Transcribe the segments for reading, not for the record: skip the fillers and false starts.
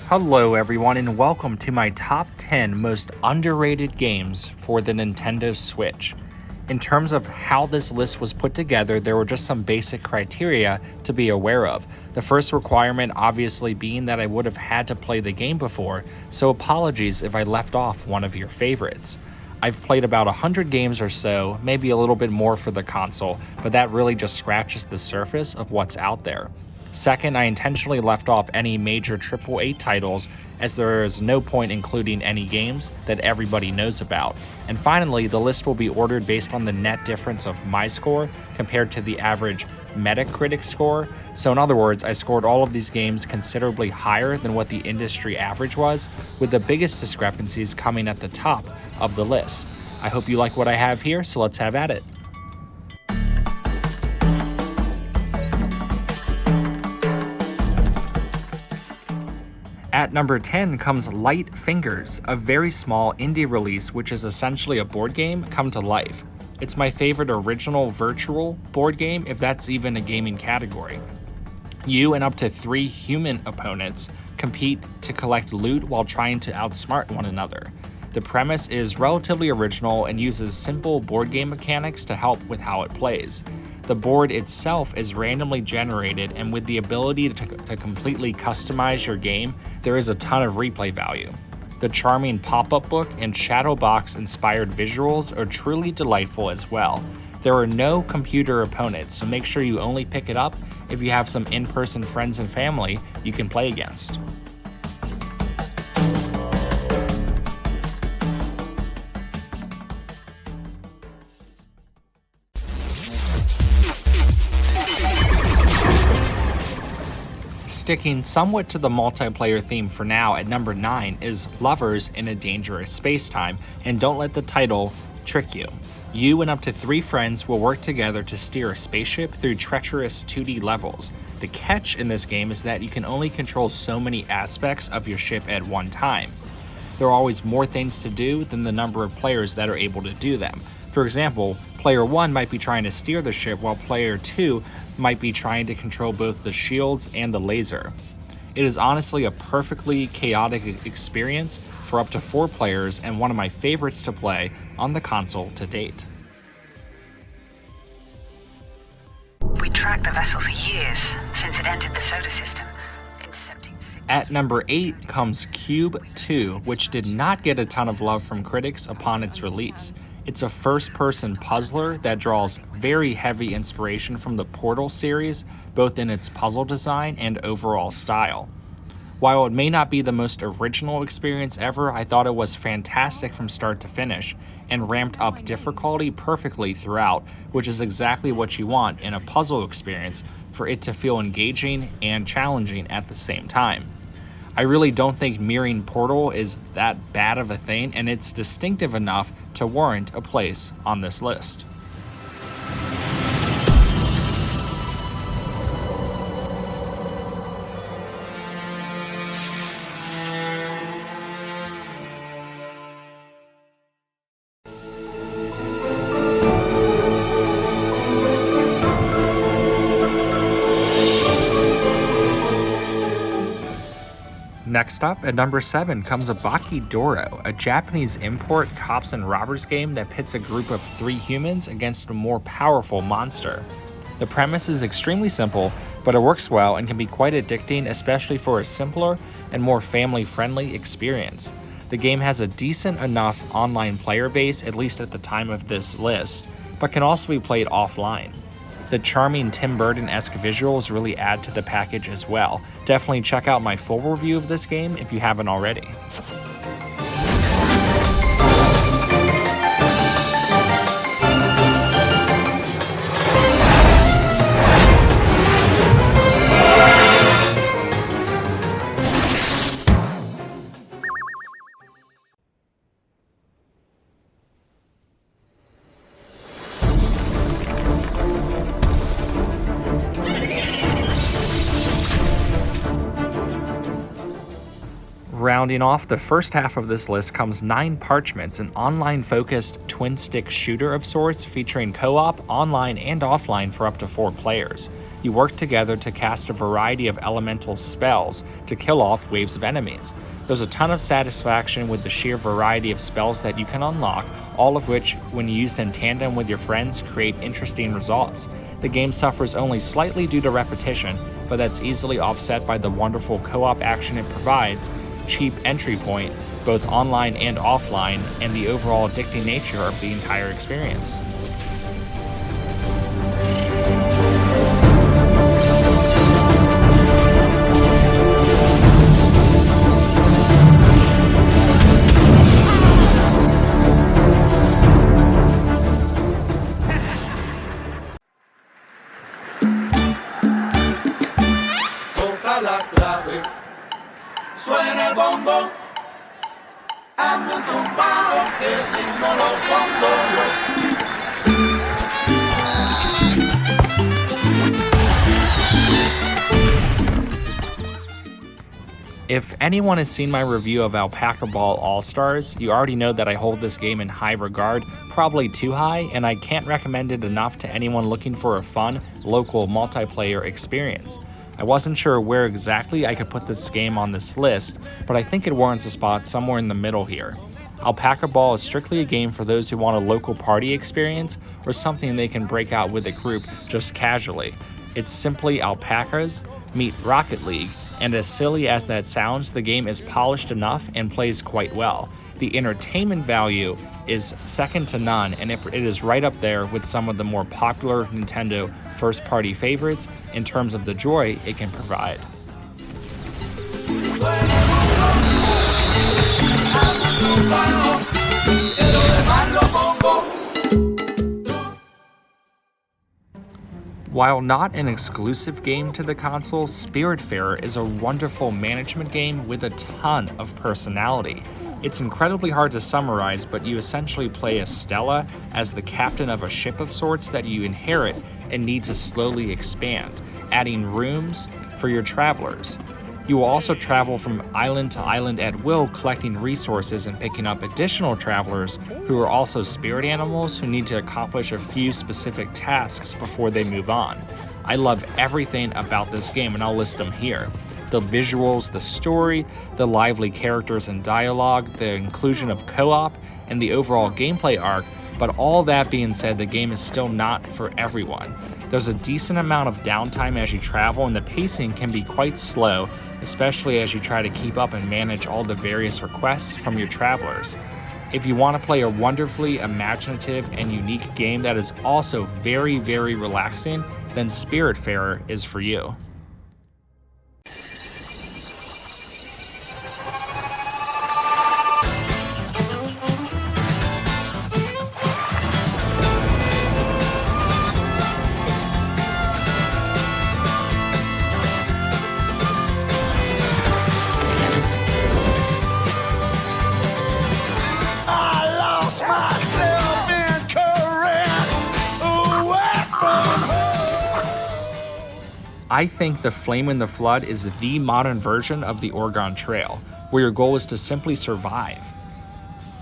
Hello everyone and welcome to my top 10 most underrated games for the Nintendo Switch. In terms of how this list was put together, there were just some basic criteria to be aware of. The first requirement obviously being that I would have had to play the game before, so apologies if I left off one of your favorites. I've played about 100 games or so, maybe a little bit more for the console, but that really just scratches the surface of what's out there. Second, I intentionally left off any major AAA titles as there is no point including any games that everybody knows about. And finally, the list will be ordered based on the net difference of my score compared to the average Metacritic score. So in other words, I scored all of these games considerably higher than what the industry average was, with the biggest discrepancies coming at the top of the list. I hope you like what I have here, so let's have at it. At number 10 comes Light Fingers, a very small indie release which is essentially a board game come to life. It's my favorite original virtual board game, if that's even a gaming category. You and up to 3 human opponents compete to collect loot while trying to outsmart one another. The premise is relatively original and uses simple board game mechanics to help with how it plays. The board itself is randomly generated, and with the ability to completely customize your game, there is a ton of replay value. The charming pop-up book and shadow box inspired visuals are truly delightful as well. There are no computer opponents, so make sure you only pick it up if you have some in-person friends and family you can play against. Sticking somewhat to the multiplayer theme for now, at number 9 is Lovers in a Dangerous Space-Time, and don't let the title trick you. You and up to 3 friends will work together to steer a spaceship through treacherous 2D levels. The catch in this game is that you can only control so many aspects of your ship at one time. There are always more things to do than the number of players that are able to do them. For example, player 1 might be trying to steer the ship while player 2 might be trying to control both the shields and the laser. It is honestly a perfectly chaotic experience for up to 4 players and one of my favorites to play on the console to date. We tracked the vessel for years, since it entered the solar system. At number 8 comes Cube 2, which did not get a ton of love from critics upon its release. It's a first-person puzzler that draws very heavy inspiration from the Portal series, both in its puzzle design and overall style. While it may not be the most original experience ever, I thought it was fantastic from start to finish, and ramped up difficulty perfectly throughout, which is exactly what you want in a puzzle experience, for it to feel engaging and challenging at the same time. I really don't think mirroring Portal is that bad of a thing, and it's distinctive enough to warrant a place on this list. Next up, at number 7 comes Abaki Doro, a Japanese import cops and robbers game that pits a group of 3 humans against a more powerful monster. The premise is extremely simple, but it works well and can be quite addicting, especially for a simpler and more family-friendly experience. The game has a decent enough online player base, at least at the time of this list, but can also be played offline. The charming Tim Burton-esque visuals really add to the package as well. Definitely check out my full review of this game if you haven't already. Rounding off the first half of this list comes 9 Parchments, an online-focused twin-stick shooter of sorts featuring co-op, online, and offline for up to 4 players. You work together to cast a variety of elemental spells to kill off waves of enemies. There's a ton of satisfaction with the sheer variety of spells that you can unlock, all of which, when used in tandem with your friends, create interesting results. The game suffers only slightly due to repetition, but that's easily offset by the wonderful co-op action it provides, cheap entry point, both online and offline, and the overall addicting nature of the entire experience. Toca la clave, suena el bombo, hazme un tumbao que el ritmo lo pongo yo. If anyone has seen my review of Alpaca Ball All-Stars, you already know that I hold this game in high regard, probably too high, and I can't recommend it enough to anyone looking for a fun, local multiplayer experience. I wasn't sure where exactly I could put this game on this list, but I think it warrants a spot somewhere in the middle here. Alpaca Ball is strictly a game for those who want a local party experience or something they can break out with a group just casually. It's simply alpacas meet Rocket League, and as silly as that sounds, the game is polished enough and plays quite well. The entertainment value is second to none, and it is right up there with some of the more popular Nintendo first-party favorites in terms of the joy it can provide. While not an exclusive game to the console, Spiritfarer is a wonderful management game with a ton of personality. It's incredibly hard to summarize, but you essentially play as Stella as the captain of a ship of sorts that you inherit and need to slowly expand, adding rooms for your travelers. You will also travel from island to island at will, collecting resources and picking up additional travelers who are also spirit animals who need to accomplish a few specific tasks before they move on. I love everything about this game, and I'll list them here. The visuals, the story, the lively characters and dialogue, the inclusion of co-op, and the overall gameplay arc. But all that being said, the game is still not for everyone. There's a decent amount of downtime as you travel, and the pacing can be quite slow, especially as you try to keep up and manage all the various requests from your travelers. If you want to play a wonderfully imaginative and unique game that is also very, very relaxing, then Spiritfarer is for you. I think The Flame in the Flood is the modern version of the Oregon Trail, where your goal is to simply survive.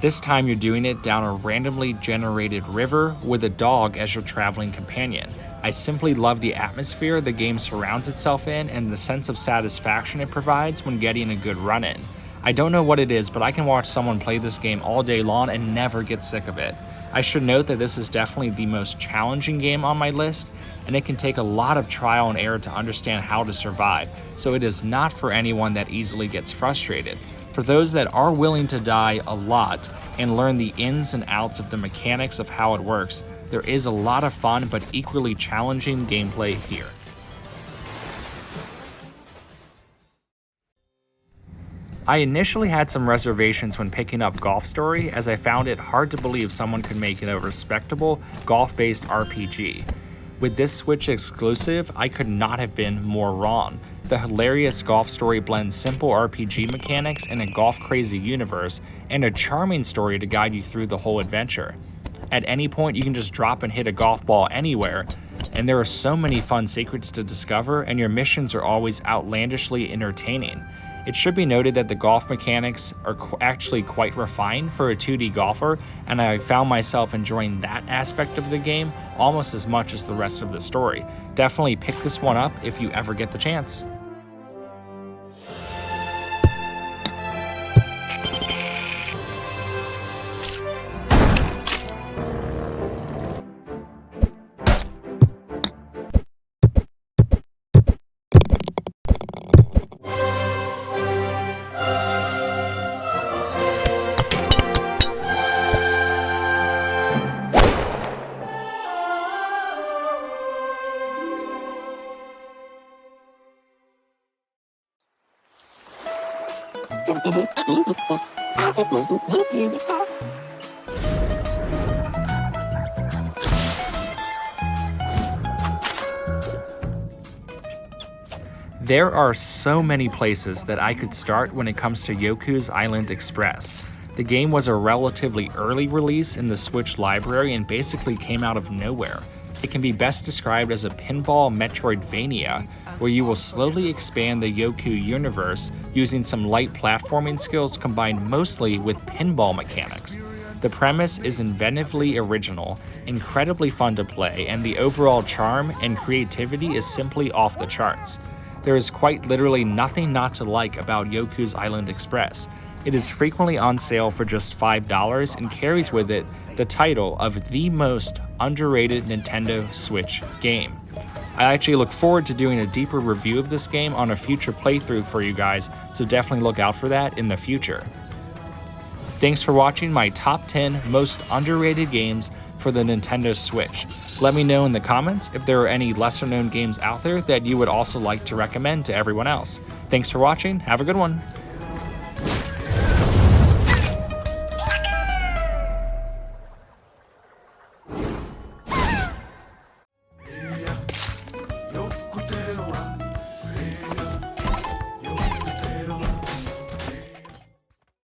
This time you're doing it down a randomly generated river with a dog as your traveling companion. I simply love the atmosphere the game surrounds itself in and the sense of satisfaction it provides when getting a good run in. I don't know what it is, but I can watch someone play this game all day long and never get sick of it. I should note that this is definitely the most challenging game on my list, and it can take a lot of trial and error to understand how to survive, so it is not for anyone that easily gets frustrated. For those that are willing to die a lot and learn the ins and outs of the mechanics of how it works, there is a lot of fun but equally challenging gameplay here. I initially had some reservations when picking up Golf Story, as I found it hard to believe someone could make it a respectable golf-based RPG. With this Switch exclusive, I could not have been more wrong. The hilarious Golf Story blends simple RPG mechanics in a golf-crazy universe and a charming story to guide you through the whole adventure. At any point, you can just drop and hit a golf ball anywhere, and there are so many fun secrets to discover, and your missions are always outlandishly entertaining. It should be noted that the golf mechanics are actually quite refined for a 2D golfer, and I found myself enjoying that aspect of the game almost as much as the rest of the story. Definitely pick this one up if you ever get the chance. There are so many places that I could start when it comes to Yoku's Island Express. The game was a relatively early release in the Switch library and basically came out of nowhere. It can be best described as a pinball Metroidvania, where you will slowly expand the Yoku universe using some light platforming skills combined mostly with pinball mechanics. The premise is inventively original, incredibly fun to play, and the overall charm and creativity is simply off the charts. There is quite literally nothing not to like about Yoku's Island Express. It is frequently on sale for just $5 and carries with it the title of the most underrated Nintendo Switch game. I actually look forward to doing a deeper review of this game on a future playthrough for you guys, so definitely look out for that in the future. Thanks for watching my top 10 most underrated games for the Nintendo Switch. Let me know in the comments if there are any lesser known games out there that you would also like to recommend to everyone else. Thanks for watching, have a good one!